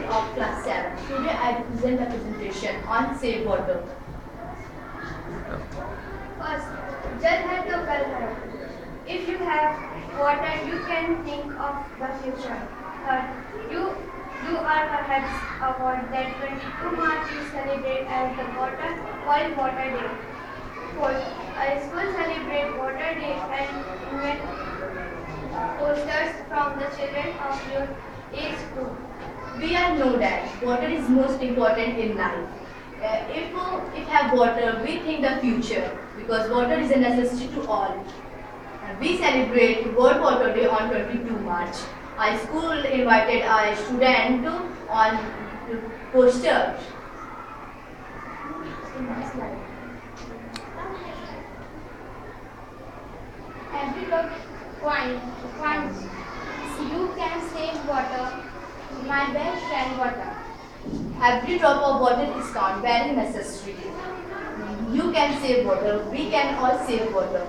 of class 7. Today I present a presentation on safe water. First, जल है तो कल है. If you have water, you can think of the future. Third, you are perhaps aware that 22 March is celebrated as the World Water Day. Fourth, a school celebrate Water Day and invent posters from the children of your age group. We all know that water is most important in life. If have water, we think the future because water is a necessity to all. We celebrate World Water Day on 22 March. Our school invited a student on poster. Every drop counts. You can save water. My best friend, water. Every drop of water is count, very necessary. You can save water. We can all save water.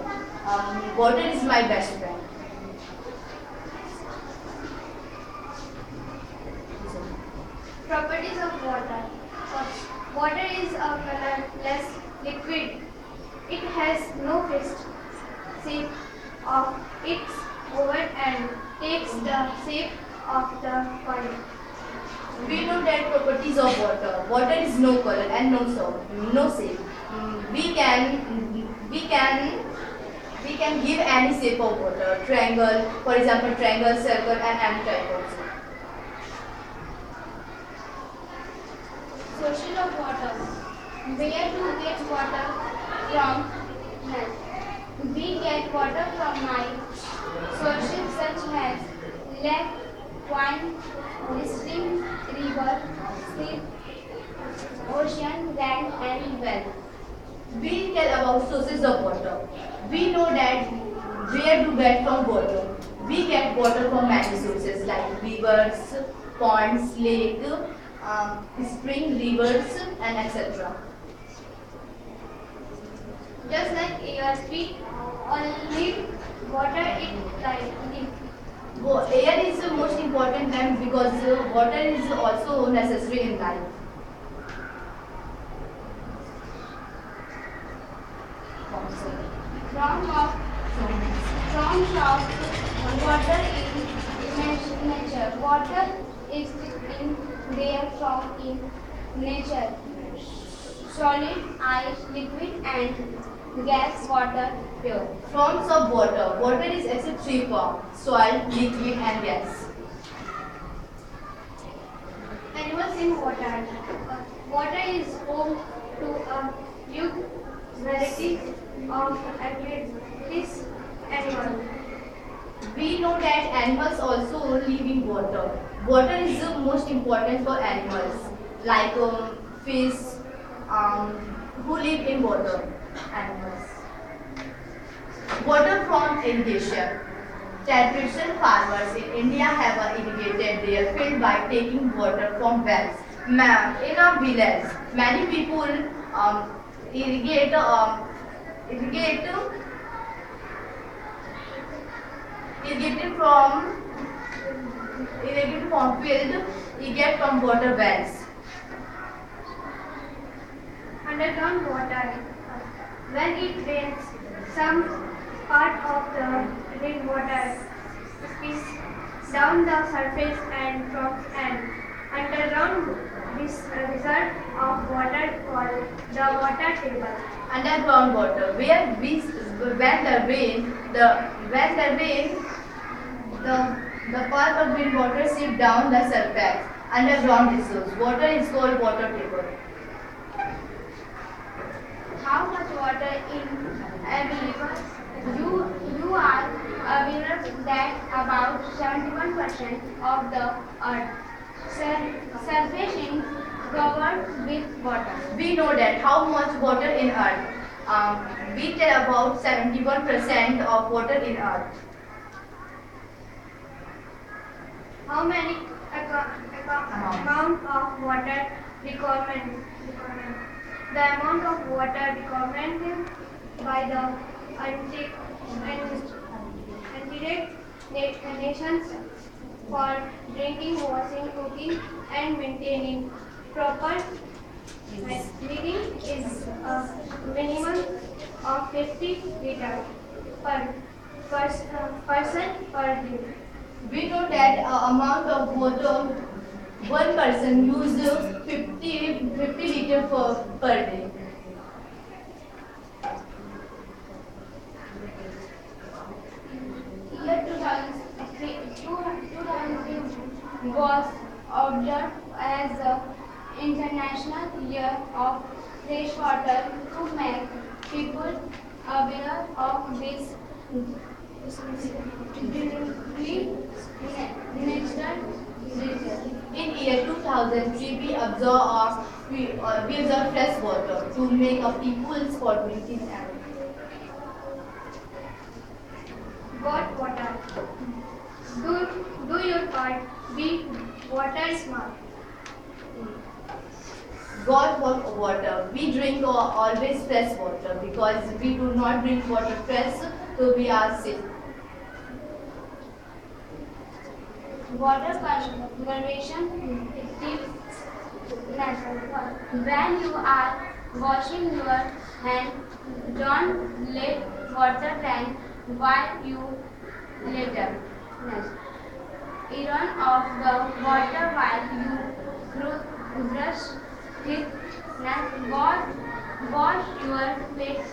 Water is my best friend. Properties of water. First, water is a colorless liquid. It has no fixed shape of its over and takes the shape of the body. We know that properties of water. Water is no color and no shape. We can give any shape of water. Triangle, for example, triangle, circle, and any type also. Sources of water. Where to get water from? We get water from Nile. Sources such as lake, pond, stream, river, sea, ocean, land, and well. We tell about sources of water. We know that where to get from water. We get water from many sources like rivers, ponds, lake, spring, rivers, and etc. Just like air, we only water it like Air is the most important thing because water is also necessary in life. from water in nature. Water is in there from in nature. Solid, ice, liquid, and gas, water, pure. Forms of water. Water is except three forms: soil, liquid, and gas. Animals in water. Water is home to a huge variety of aquatic animals. We know that animals also live in water. Water is the most important for animals, like fish, who live in water. Animals. Water from irrigation. Traditional farmers in India have irrigated their field by taking water from wells. In a village, many people irrigate irrigate irrigated from field, irrigate from water wells. Underground water. When it rains, some part of the rainwater spills down the surface and from an underground reserve of water called the water table. Underground water, where when the rain the part of rainwater seep down the surface. Underground resource. Water is called water table. How much water in available? You are aware that about 71% of the earth surface is covered with water. We know that how much water in earth. We tell about 71% of water in earth. How many amount of water requirement? The amount of water requirement by the United Nations for drinking, washing, cooking, and maintaining proper living is a minimum of 50 liters per person per day. We know that amount of water one person uses 50 liter per day. Year 2003 was observed as the International Year of Freshwater to make people aware of this deeply natural resource. In year 2003, we observed fresh water to make a people's for drinking and Got water. Do your part. Be water smart. God for water. We drink always fresh water because we do not drink water fresh, so we are sick. Water conservation tips natural. When you are washing your hands, don't let water run while you later. Next. Iron off the water while you brush teeth. Next. Wash your face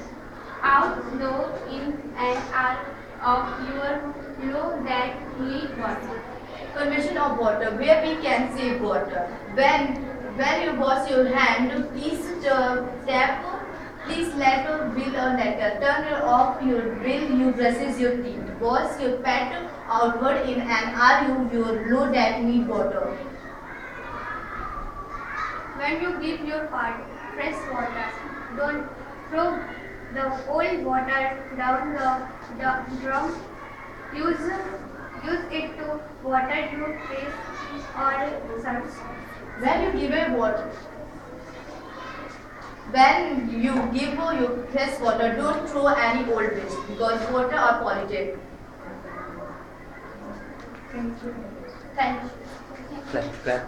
outdoor in and out of your clothes that need water. Conservation of water, where we can save water. When you wash your hand, please let bill or letter. Turn off your bill, you brushes your teeth. Wash your pet outward in an hour your load that need water. When you give your part fresh water, don't throw the old water down the drum. Use it to water your face or shirts. When you give a water, when you give your fresh water, don't throw any old waste because water are polluted. Thank you. Clap.